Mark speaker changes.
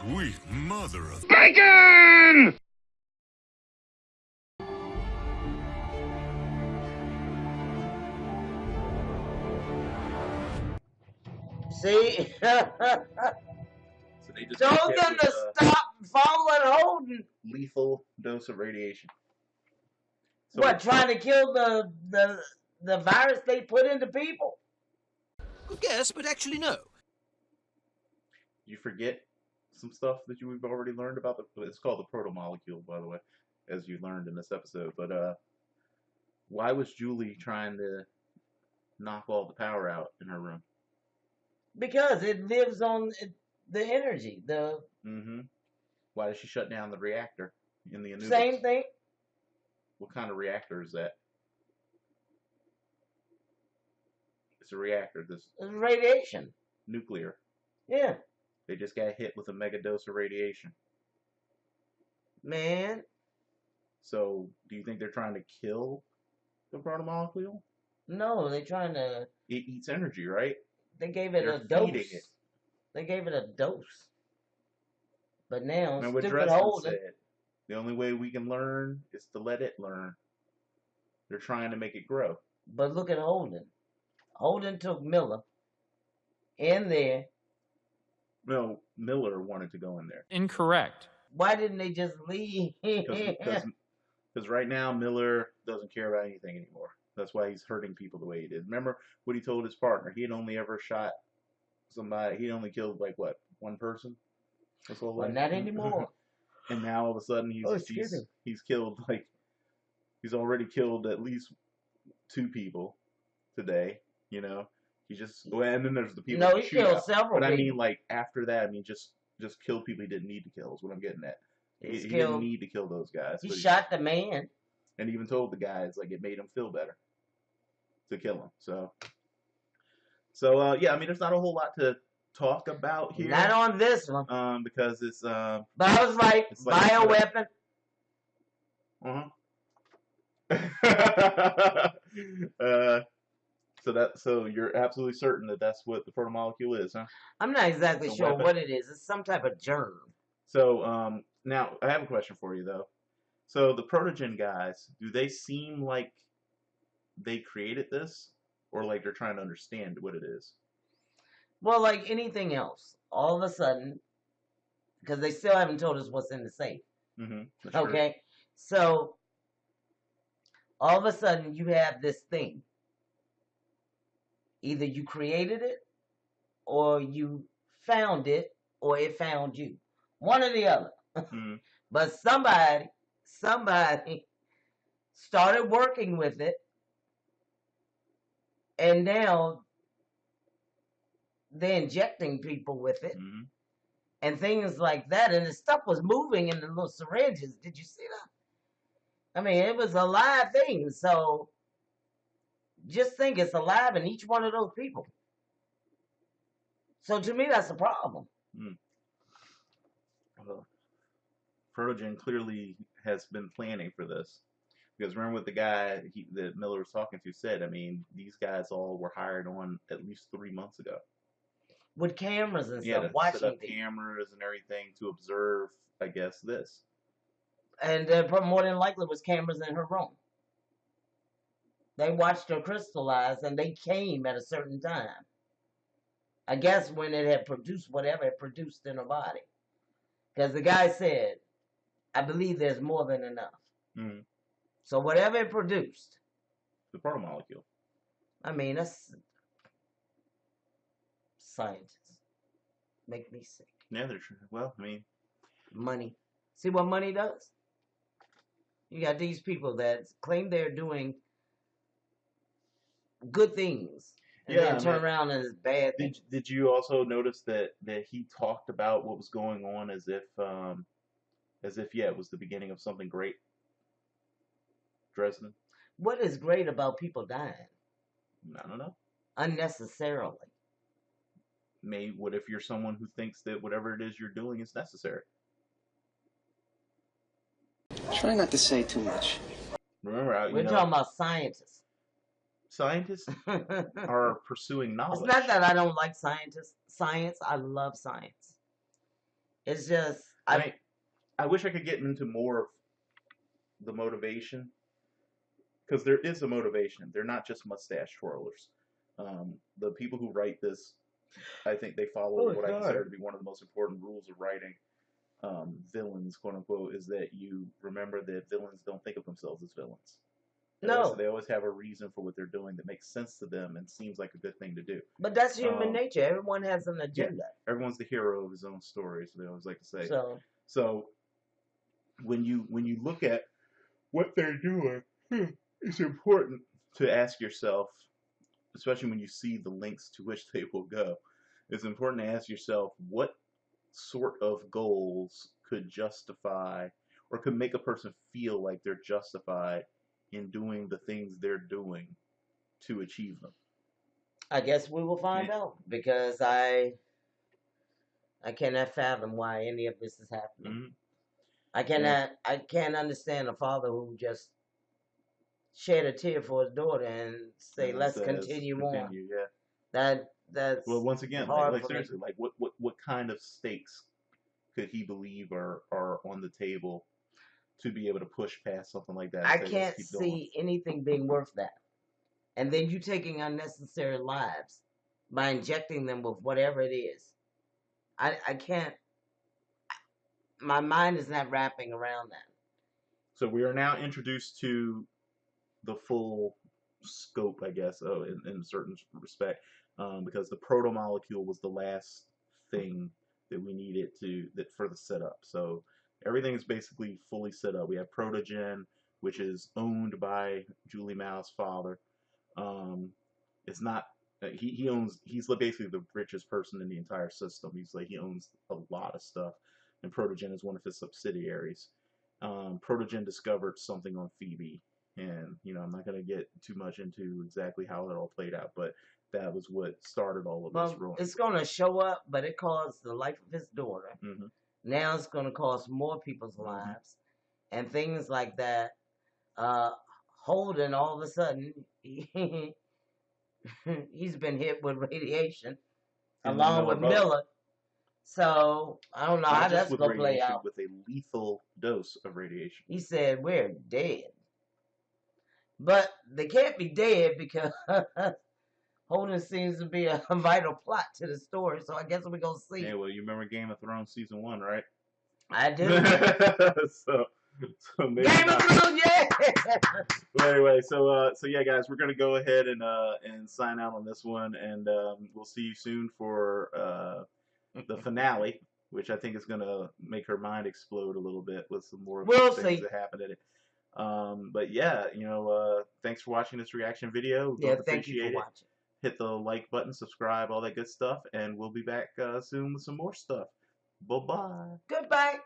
Speaker 1: Sweet mother of
Speaker 2: bacon!
Speaker 3: See?
Speaker 4: So they just
Speaker 3: Told
Speaker 4: got hit
Speaker 3: them
Speaker 4: with
Speaker 3: to stop following Holden.
Speaker 4: lethal dose of radiation. So
Speaker 3: What, trying to kill the virus they put into people?
Speaker 1: Yes, but actually no.
Speaker 4: you forget some stuff that we've already learned about it's called the proto-molecule, by the way, as you learned in this episode. But why was Julie trying to knock all the power out in her room?
Speaker 3: Because it lives on the energy.
Speaker 4: Why did she shut down the reactor in the Anubis?
Speaker 3: Same thing.
Speaker 4: What kind of reactor is that? It's a reactor. This
Speaker 3: It's radiation.
Speaker 4: nuclear.
Speaker 3: Yeah.
Speaker 4: They just got hit with a mega dose of radiation.
Speaker 3: Man.
Speaker 4: So, do you think they're trying to kill the protomolecule?
Speaker 3: No, they're trying to...
Speaker 4: It eats energy, right?
Speaker 3: They gave it
Speaker 4: They're
Speaker 3: a dose.
Speaker 4: feeding it.
Speaker 3: They gave it a dose. But now,
Speaker 4: Remember what
Speaker 3: stupid
Speaker 4: Dresden
Speaker 3: Holden...
Speaker 4: said? The only way we can learn is to let it learn. They're trying to make it grow.
Speaker 3: But look at Holden. Holden took Miller in there.
Speaker 4: No, Miller wanted to go in there.
Speaker 5: Incorrect.
Speaker 3: Why didn't they just leave?
Speaker 4: Because right now, Miller doesn't care about anything anymore. That's why he's hurting people the way he did. Remember what he told his partner? He had only ever shot somebody. He only killed, like, what, one person?
Speaker 3: Well, not anymore.
Speaker 4: And now all of a sudden he's killed, like, he's already killed at least 2 people today, you know. He just, and then there's the people.
Speaker 3: No, he killed several.
Speaker 4: But I mean, like, after that, I mean, just killed people he didn't need to kill is what I'm getting at. He didn't need to kill those guys.
Speaker 3: He shot the man.
Speaker 4: And even told the guys, like, it made him feel better to kill him. So yeah, I mean, there's not a whole lot to talk about here.
Speaker 3: Not on this one.
Speaker 4: Because it's
Speaker 3: But I was right.
Speaker 4: Like
Speaker 3: Bioweapon.
Speaker 4: So you're absolutely certain that that's what the protomolecule is, huh?
Speaker 3: I'm not exactly sure what it is. It's some type of germ.
Speaker 4: So now I have a question for you though. So the Protogen guys, do they seem like they created this, or like they're trying to understand what it is?
Speaker 3: Well, like anything else, all of a sudden, because they still haven't told us what's in the safe. Okay,
Speaker 4: true.
Speaker 3: So all of a sudden you have this thing. Either you created it, or you found it, or it found you. One or the other. But somebody started working with it, and now they're injecting people with it, and things like that. And the stuff was moving in the little syringes. Did you see that? I mean, it was a live thing. So just think it's alive in each one of those people. So to me, that's a problem.
Speaker 4: Protogen clearly has been planning for this. Because remember what the guy that Miller was talking to said, I mean, these guys all were hired on at least 3 months ago.
Speaker 3: With cameras and stuff,
Speaker 4: to
Speaker 3: watching
Speaker 4: set up cameras and everything to observe, I guess, this.
Speaker 3: And more than likely was cameras in her room. They watched her crystallize, and they came at a certain time. I guess when it had produced whatever it produced in her body. Because the guy said, I believe there's more than enough. So whatever it produced.
Speaker 4: The protomolecule.
Speaker 3: I mean, that's... Scientists. Make me sick.
Speaker 4: Yeah, they're true. Well, I mean...
Speaker 3: Money. See what money does? You got these people that claim they're doing good things, and then turn around and it's bad things.
Speaker 4: Did you also notice that he talked about what was going on as if yeah, it was the beginning of something great? Dresden?
Speaker 3: What is great about people dying?
Speaker 4: I don't know.
Speaker 3: Unnecessarily.
Speaker 4: Maybe what if you're someone who thinks that whatever it is you're doing is necessary?
Speaker 6: Try not to say too much.
Speaker 4: Remember,
Speaker 3: we're talking about scientists.
Speaker 4: Scientists are pursuing knowledge.
Speaker 3: It's not that I don't like science. I love science. It's just
Speaker 4: I wish I could get into more of the motivation, because there is a motivation. They're not just mustache twirlers. The people who write this, I think they follow what I consider to be one of the most important rules of writing villains, quote unquote, is that you remember that villains don't think of themselves as villains.
Speaker 3: No.
Speaker 4: They always have a reason for what they're doing that makes sense to them and seems like a good thing to do.
Speaker 3: But that's human nature. Everyone has an agenda.
Speaker 4: Yeah, everyone's the hero of his own story, so they always like to say.
Speaker 3: So
Speaker 4: when you look at what they're doing, it's important to ask yourself, especially when you see the lengths to which they will go, it's important to ask yourself what sort of goals could justify or could make a person feel like they're justified in doing the things they're doing to achieve them.
Speaker 3: I guess we will find out, because I cannot fathom why any of this is happening.
Speaker 4: Mm-hmm.
Speaker 3: I can't understand a father who just shed a tear for his daughter and say, let's continue on.
Speaker 4: Yeah.
Speaker 3: That's
Speaker 4: well, once again,
Speaker 3: hard
Speaker 4: like seriously, like what kind of stakes could he believe are on the table to be able to push past something like that?
Speaker 3: I can't see anything being worth that. And then you taking unnecessary lives by injecting them with whatever it is. I can't. My mind is not wrapping around that.
Speaker 4: So we are now introduced to the full scope, I guess, in a certain respect, because the proto-molecule was the last thing that we needed for the setup. So everything is basically fully set up. We have Protogen, which is owned by Julie Mao's father. It's not he's basically the richest person in the entire system. He owns a lot of stuff, and Protogen is one of his subsidiaries. Protogen discovered something on Phoebe, and I'm not going to get too much into exactly how it all played out, but that was what started all of this rolling.
Speaker 3: It's going to show up, but it caused the life of his daughter.
Speaker 4: Mm-hmm.
Speaker 3: Now it's going to cost more people's lives and things like that. Holden, all of a sudden, he's been hit with radiation along with Miller. So I don't know how that's going to play out.
Speaker 4: With a lethal dose of radiation.
Speaker 3: He said, we're dead. But they can't be dead because Holden seems to be a vital plot to the story. So I guess we're going to see.
Speaker 4: Yeah, well, you remember Game of Thrones season 1, right?
Speaker 3: I do.
Speaker 4: so maybe
Speaker 3: Game of Thrones, yeah.
Speaker 4: Well, anyway, so yeah, guys, we're gonna go ahead and sign out on this one, and we'll see you soon for the finale, which I think is gonna make her mind explode a little bit with some more things that happen in it. But yeah, thanks for watching this reaction video.
Speaker 3: Yeah, thank you for watching.
Speaker 4: Hit the like button, subscribe, all that good stuff, and we'll be back soon with some more stuff. Bye-bye.
Speaker 3: Goodbye.